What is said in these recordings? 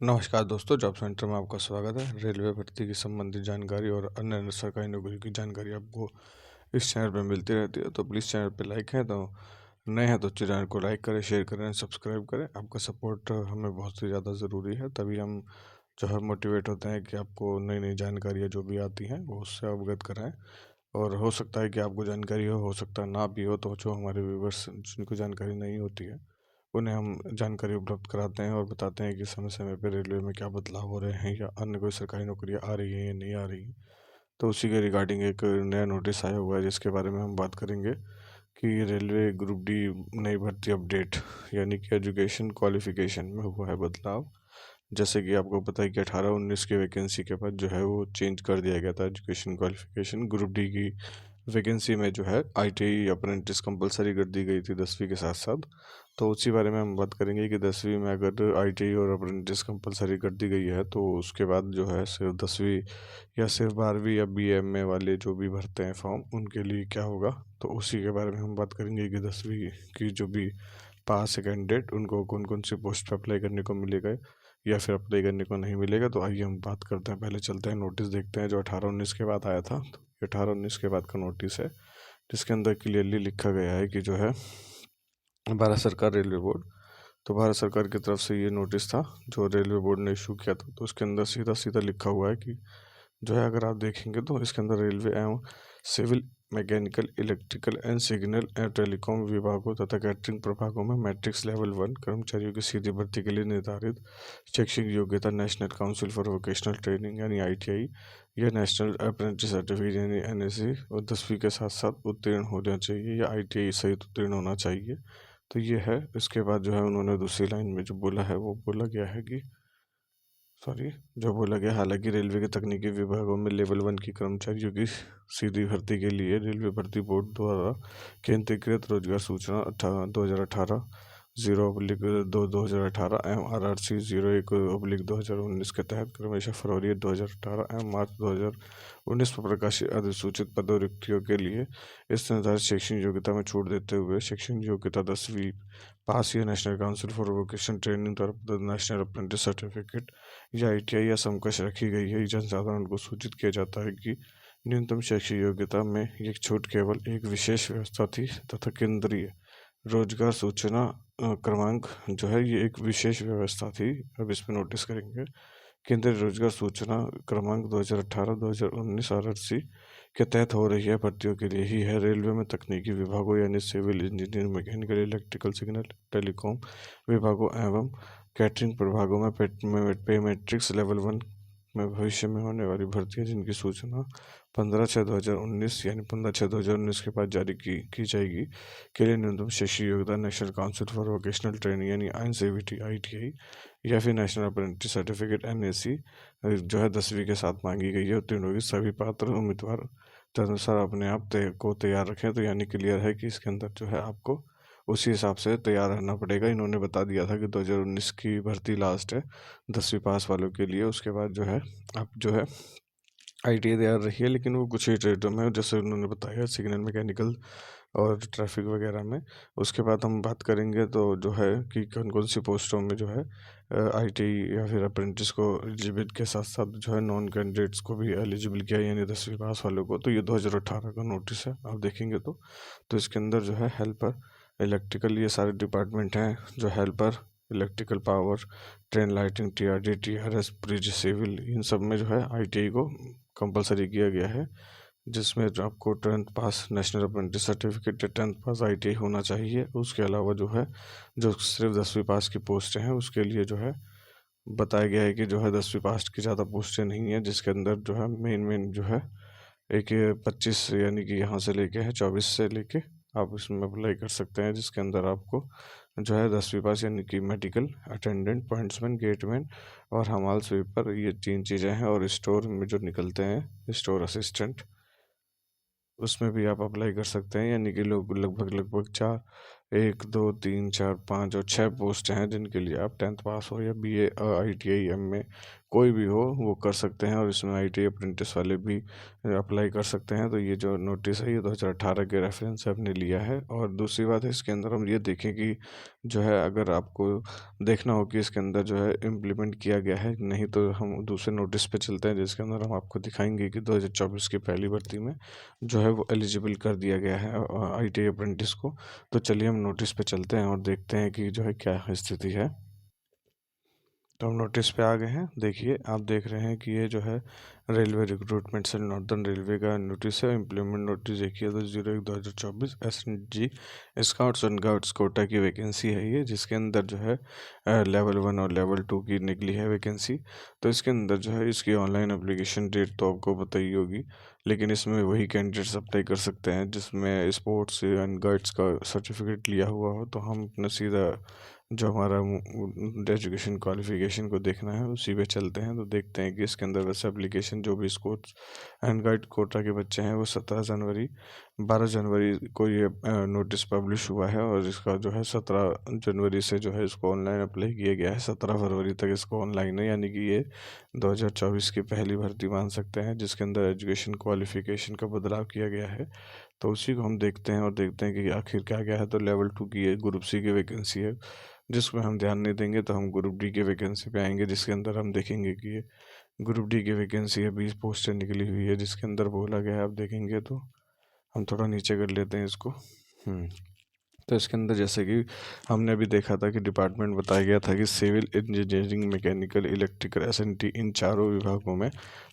नमस्कार दोस्तों, job centre में आपका स्वागत है। रेलवे भर्ती की संबंधित जानकारी और अन्य सरकारी नौकरी की जानकारी आपको इस चैनल पर मिलती रहती है। तो प्लीज़ चैनल पर लाइक है तो नए हैं तो चैनल को लाइक करें, शेयर करें, सब्सक्राइब करें। आपका सपोर्ट हमें बहुत ही ज़्यादा ज़रूरी है, तभी हम जो है मोटिवेट होते हैं कि आपको नई नई जानकारियाँ जो भी आती हैं वो उससे अवगत कराएं। और हो सकता है कि आपको जानकारी हो सकता है ना भी हो, तो जो हमारे व्यूवर्स जिनको जानकारी नहीं होती है उन्हें हम जानकारी उपलब्ध कराते हैं और बताते हैं कि समय समय पर रेलवे में क्या बदलाव हो रहे हैं या अन्य कोई सरकारी नौकरियां आ रही हैं या नहीं आ रही हैं। तो उसी के रिगार्डिंग एक नया नोटिस आया हुआ है जिसके बारे में हम बात करेंगे कि रेलवे ग्रुप डी नई भर्ती अपडेट, यानी कि एजुकेशन क्वालिफिकेशन में हुआ है बदलाव। जैसे कि आपको पता है कि 18-19 की वैकेंसी के बाद जो है वो चेंज कर दिया गया था एजुकेशन क्वालिफिकेशन। ग्रुप डी की वैकेंसी में जो है आईटीआई अप्रेंटिस कंपलसरी कर दी गई थी 10वीं के साथ साथ। तो उसी बारे में हम बात करेंगे कि 10वीं में अगर आईटीआई और अप्रेंटिस कंपलसरी कर दी गई है तो उसके बाद जो है सिर्फ 10वीं या सिर्फ 12वीं या बीएमए वाले जो भी भरते हैं फॉर्म उनके लिए क्या होगा। तो उसी के बारे में हम बात करेंगे कि 10वीं की जो भी पास है कैंडिडेट उनको कौन कौन सी पोस्ट पर अप्लाई करने को मिलेगा या फिर अप्लाई करने को नहीं मिलेगा। तो आइए हम बात करते हैं, पहले चलते हैं नोटिस देखते हैं जो 18-19 के बाद आया था। तो 18-19 के बाद का नोटिस है जिसके अंदर क्लियरली लिखा गया है कि जो है भारत सरकार रेलवे बोर्ड, तो भारत सरकार की तरफ से ये नोटिस था जो रेलवे बोर्ड ने इशू किया था। तो उसके अंदर सीधा सीधा लिखा हुआ है कि जो है अगर आप देखेंगे तो इसके अंदर रेलवे एवं civil mechanical electrical and signal and telecom विभागों तथा कैटरिंग प्रभागों में मैट्रिक्स लेवल 1 कर्मचारियों की सीधी भर्ती के लिए निर्धारित शैक्षिक योग्यता national council for vocational training यानी आईटीआई या नेशनल अप्रेंटिस सर्टिफिकेट यानी एनएससी और 10वीं के साथ साथ उत्तीर्ण होना चाहिए या आईटीआई सहित उत्तीर्ण होना चाहिए। तो ये है। इसके बाद जो है उन्होंने दूसरी लाइन में जो बोला है वो बोला गया है कि सॉरी जो बोला गया, हालांकि रेलवे के तकनीकी विभागों में लेवल 1 की कर्मचारियों की सीधी भर्ती के लिए रेलवे भर्ती बोर्ड द्वारा केंद्रीकृत रोजगार सूचना 2018 0/2/2018 एवं आरआरसी 01/2019 के तहत क्रमशः फरवरी 2018 एवं मार्च 2019 पर प्रकाशित अधिसूचित पदों रिक्तियों के लिए इस निर्धारित शैक्षणिक योग्यता में छूट देते हुए शैक्षणिक योग्यता 10वीं पास या national council for vocational training द्वारा नेशनल अप्रेंटिस सर्टिफिकेट या आईटीआई या समकक्ष रखी गई है। जनसाधारण को सूचित किया जाता है कि न्यूनतम शैक्षिक योग्यता में ये छूट केवल एक विशेष व्यवस्था थी तथा केंद्रीय रोजगार सूचना क्रमांक जो है ये एक विशेष व्यवस्था थी। अब इस पर नोटिस करेंगे। केंद्रीय रोजगार सूचना क्रमांक 2018-2019 आरआरसी के तहत हो रही है भर्तियों के लिए ही है। रेलवे में तकनीकी विभागों यानी civil engineering mechanical electrical signal telecom विभागों एवं कैटरिंग प्रभागों में पे मैट्रिक्स लेवल 1 में भविष्य में होने वाली भर्तियां जिनकी सूचना 15/6/2019 यानी 15/6/2019 के बाद जारी की जाएगी के लिए न्यूनतम शैक्षिक योग्यता national council for vocational training यानी एनसीवीटी आईटीआई या फिर नेशनल अप्रेंटिस सर्टिफिकेट एनएसी जो है 10वीं के साथ मांगी गई है। उत्तीर्ण होगी सभी पात्र उम्मीदवार तदनुसार अपने आप को तैयार रखें। तो यानी क्लियर है कि इसके अंदर जो है आपको उसी हिसाब से तैयार रहना पड़ेगा। इन्होंने बता दिया था कि 2019 की भर्ती लास्ट है 10वीं पास वालों के लिए। उसके बाद जो है आप जो है आईटीआई तैयार रही है, लेकिन वो कुछ ही ट्रेडों में जैसे उन्होंने बताया सिग्नल मैकेनिकल और ट्रैफिक वगैरह में। उसके बाद हम बात करेंगे तो जो है कि कौन कौन सी पोस्टों में जो है आईटीआई या फिर अप्रेंटिस को एलिजिबल के साथ साथ जो है नॉन कैंडिडेट्स को भी एलिजिबल किया यानी 10वीं पास वालों को। तो ये 2018 का नोटिस है, आप देखेंगे तो इसके अंदर जो है हेल्पर इलेक्ट्रिकल ये सारे डिपार्टमेंट हैं जो helper electrical power train lighting TRD TRS bridge civil इन सब में जो है आईटीआई को कंपलसरी किया गया है, जिसमें जो आपको 10th पास नेशनल अप्रेंटिस सर्टिफिकेट या 10th पास आईटीआई होना चाहिए। उसके अलावा जो है जो सिर्फ 10वीं पास की पोस्टें हैं उसके लिए जो है बताया गया है कि जो है 10वीं पास की ज़्यादा पोस्टें नहीं है, जिसके अंदर जो है मेन जो है एक 25 यानी कि यहाँ से लेके है 24 से लेके आप इसमें अप्लाई कर सकते हैं, जिसके अंदर आपको जो है 10वीं पास यानी कि मेडिकल अटेंडेंट पॉइंट्समैन गेटमैन और हमाल स्वीपर ये 3 चीज़ें हैं। और स्टोर में जो निकलते हैं स्टोर असिस्टेंट उसमें भी आप अप्लाई कर सकते हैं। यानी कि लोग लगभग 4 1 2 3 4 5 और 6 पोस्ट हैं जिनके लिए आप 10th पास हो या बीए आईटीआई एमए कोई भी हो वो कर सकते हैं, और इसमें ITI अप्रेंटिस वाले भी अप्लाई कर सकते हैं। तो ये जो नोटिस है ये 2018 के रेफरेंस से हमने लिया है। और दूसरी बात है, इसके अंदर हम ये देखें कि जो है अगर आपको देखना हो कि इसके अंदर जो है इम्प्लीमेंट किया गया है, नहीं तो हम दूसरे नोटिस पे चलते हैं जिसके अंदर हम आपको दिखाएंगे कि 2024 की पहली भर्ती में जो है वो एलिजिबल कर दिया गया है ITI अप्रेंटिस को। तो चलिए हम नोटिस पे चलते हैं और देखते हैं कि जो है क्या स्थिति है। तो हम नोटिस पे आ गए हैं। देखिए, आप देख रहे हैं कि ये जो है रेलवे रिक्रूटमेंट से नॉर्दर्न रेलवे का नोटिस है। इम्प्लीमेंट नोटिस देखिए तो 01/2024 SNG scouts and guides quota की वैकेंसी है ये, जिसके अंदर जो है लेवल 1 और लेवल 2 की निकली है वैकेंसी। तो इसके अंदर जो है इसकी ऑनलाइन एप्लीकेशन डेट तो आपको पता ही होगी, लेकिन इसमें वही कैंडिडेट्स अप्लाई कर सकते हैं जिसमें स्पोर्ट्स एंड गाइड्स का सर्टिफिकेट लिया हुआ हो। तो हम अपना सीधा जो हमारा एजुकेशन क्वालिफिकेशन को देखना है उसी पे चलते हैं। तो देखते हैं कि इसके अंदर वैसे एप्लीकेशन जो भी स्पोर्ट्स एंड गाइड कोटा के बच्चे हैं वो 12 जनवरी को ये नोटिस पब्लिश हुआ है, और इसका जो है 17 जनवरी से जो है इसको ऑनलाइन अप्लाई किया गया है। 17 फरवरी तक इसको ऑनलाइन है, यानी कि ये 2024 की पहली भर्ती मान सकते हैं जिसके अंदर एजुकेशन क्वालिफिकेशन का बदलाव किया गया है। तो उसी को हम देखते हैं और देखते हैं कि आखिर क्या गया है। तो लेवल 2 की है, ग्रुप सी की वैकेंसी है, जिसमें हम ध्यान नहीं देंगे। तो हम ग्रुप डी की वैकेंसी पे आएंगे, जिसके अंदर हम देखेंगे कि ये ग्रुप डी की वैकेंसी है, 20 पोस्टें निकली हुई है जिसके अंदर बोला गया है। आप देखेंगे तो हम थोड़ा नीचे कर लेते हैं इसको। तो इसके अंदर जैसे कि हमने अभी देखा था कि डिपार्टमेंट बताया गया था कि civil engineering, mechanical, electrical, SNT इन चारों विभागों में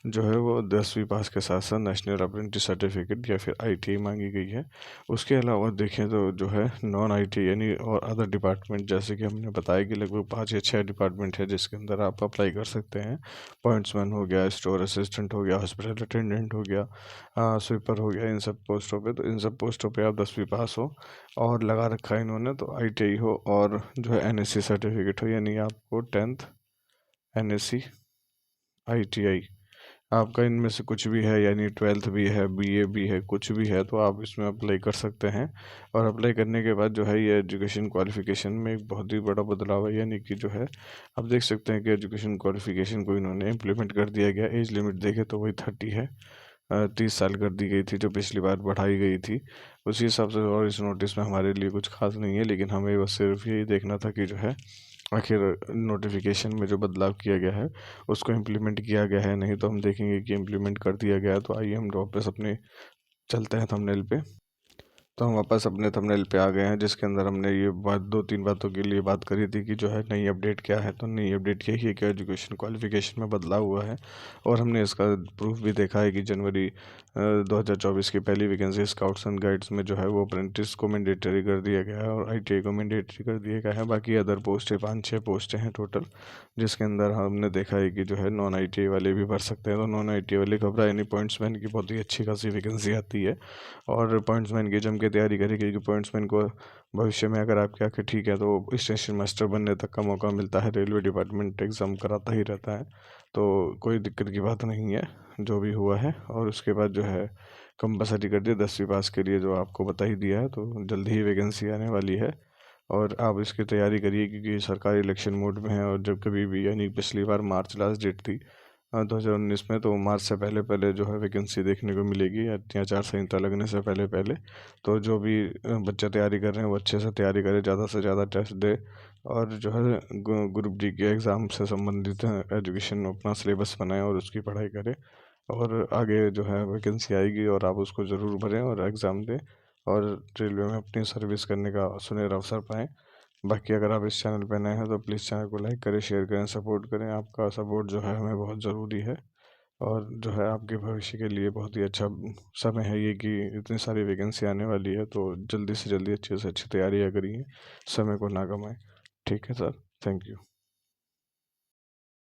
जो है वो 10वीं पास के साथ साथ नेशनल अप्रेंटिस सर्टिफिकेट या फिर ITI मांगी गई है। उसके अलावा देखें तो जो है नॉन ITI यानी और अदर डिपार्टमेंट, जैसे कि हमने बताया कि लगभग 5 या 6 डिपार्टमेंट है जिसके अंदर आप अप्लाई कर सकते हैं। पॉइंट्समैन हो गया, स्टोर असिस्टेंट हो गया, हॉस्पिटल अटेंडेंट हो गया, स्वीपर हो गया। इन सब पोस्टों पे, तो इन सब पोस्टों पे आप 10वीं पास हो और लगा रखा है इन्होंने तो ITI हो, और जो है NSC सर्टिफिकेट हो, यानी आपको 10th NSC ITI आपका इनमें से कुछ भी है, यानी 12th भी है, BA भी है, कुछ भी है तो आप इसमें अप्लाई कर सकते हैं। और अप्लाई करने के बाद जो है ये एजुकेशन क्वालिफिकेशन में एक बहुत ही बड़ा बदलाव है, यानी कि जो है आप देख सकते हैं कि एजुकेशन क्वालिफिकेशन को इन्होंने इम्प्लीमेंट कर दिया गया। एज लिमिट देखे तो वही 30 है, 30 साल कर दी गई थी जो पिछली बार बढ़ाई गई थी उसी हिसाब से। और इस नोटिस में हमारे लिए कुछ खास नहीं है, लेकिन हमें बस सिर्फ यही देखना था कि जो है आखिर नोटिफिकेशन में जो बदलाव किया गया है उसको इम्प्लीमेंट किया गया है। नहीं तो हम देखेंगे कि इम्प्लीमेंट कर दिया गया है। तो आइए हम वापस अपने चलते हैं थंबनेल पे। तो हम वापस अपने थंबनेल पे आ गए हैं, जिसके अंदर हमने ये बात 2-3 बातों के लिए बात करी थी कि जो है नई अपडेट क्या है। तो नई अपडेट यही है कि एजुकेशन क्वालिफिकेशन में बदलाव हुआ है, और हमने इसका प्रूफ भी देखा है कि जनवरी 2024 की पहली वैकेंसी स्काउट्स एंड गाइड्स में जो है वो अप्रेंटिस को मैंडेटरी कर दिया गया है और ITI को मैंडेटरी कर दिया गया है। बाकी अदर पोस्टें 5-6 पोस्टें हैं टोटल, जिसके अंदर हमने देखा है कि जो है नॉन ITI वाले भी भर सकते हैं। तो नॉन ITI वाले घबराए नहीं, पॉइंट्समैन की बहुत ही अच्छी खासी वैकेंसी आती है, और पॉइंट्समैन की जम के तैयारी करें, क्योंकि पॉइंट्समैन को भविष्य में अगर आपके आके ठीक है तो स्टेशन मास्टर बनने तक का मौका मिलता है। रेलवे डिपार्टमेंट एग्ज़ाम कराता ही रहता है, तो कोई दिक्कत की बात नहीं है जो भी हुआ है। और उसके बाद जो है कंपलसरी कर दिया 10वीं पास के लिए, जो आपको बता ही दिया है। तो जल्दी ही वैकेंसी आने वाली है, और आप इसकी तैयारी करिए, क्योंकि सरकारी इलेक्शन मोड में है। और जब कभी भी, यानी पिछली बार मार्च लास्ट डेट थी 2019 में, तो मार्च से पहले पहले जो है वैकेंसी देखने को मिलेगी, या आचार संहिता लगने से पहले पहले। तो जो भी बच्चे तैयारी कर रहे हैं वो अच्छे से तैयारी करें, ज़्यादा से ज़्यादा टेस्ट दे, और जो है ग्रुप डी के एग्ज़ाम से संबंधित एजुकेशन अपना सिलेबस बनाएं और उसकी पढ़ाई करें। और आगे जो है वैकेंसी आएगी और आप उसको ज़रूर भरें और एग्ज़ाम दें, और रेलवे में अपनी सर्विस करने का सुनहरा अवसर पाएँ। बाकी अगर आप इस चैनल पर नए हैं तो प्लीज़ चैनल को लाइक करें, शेयर करें, सपोर्ट करें। आपका सपोर्ट जो है हमें बहुत ज़रूरी है, और जो है आपके भविष्य के लिए बहुत ही अच्छा समय है ये, कि इतनी सारी वैकेंसी आने वाली है। तो जल्दी से जल्दी अच्छे से अच्छी तैयारियाँ करिए, समय को ना गंवाएं। ठीक है सर, थैंक यू।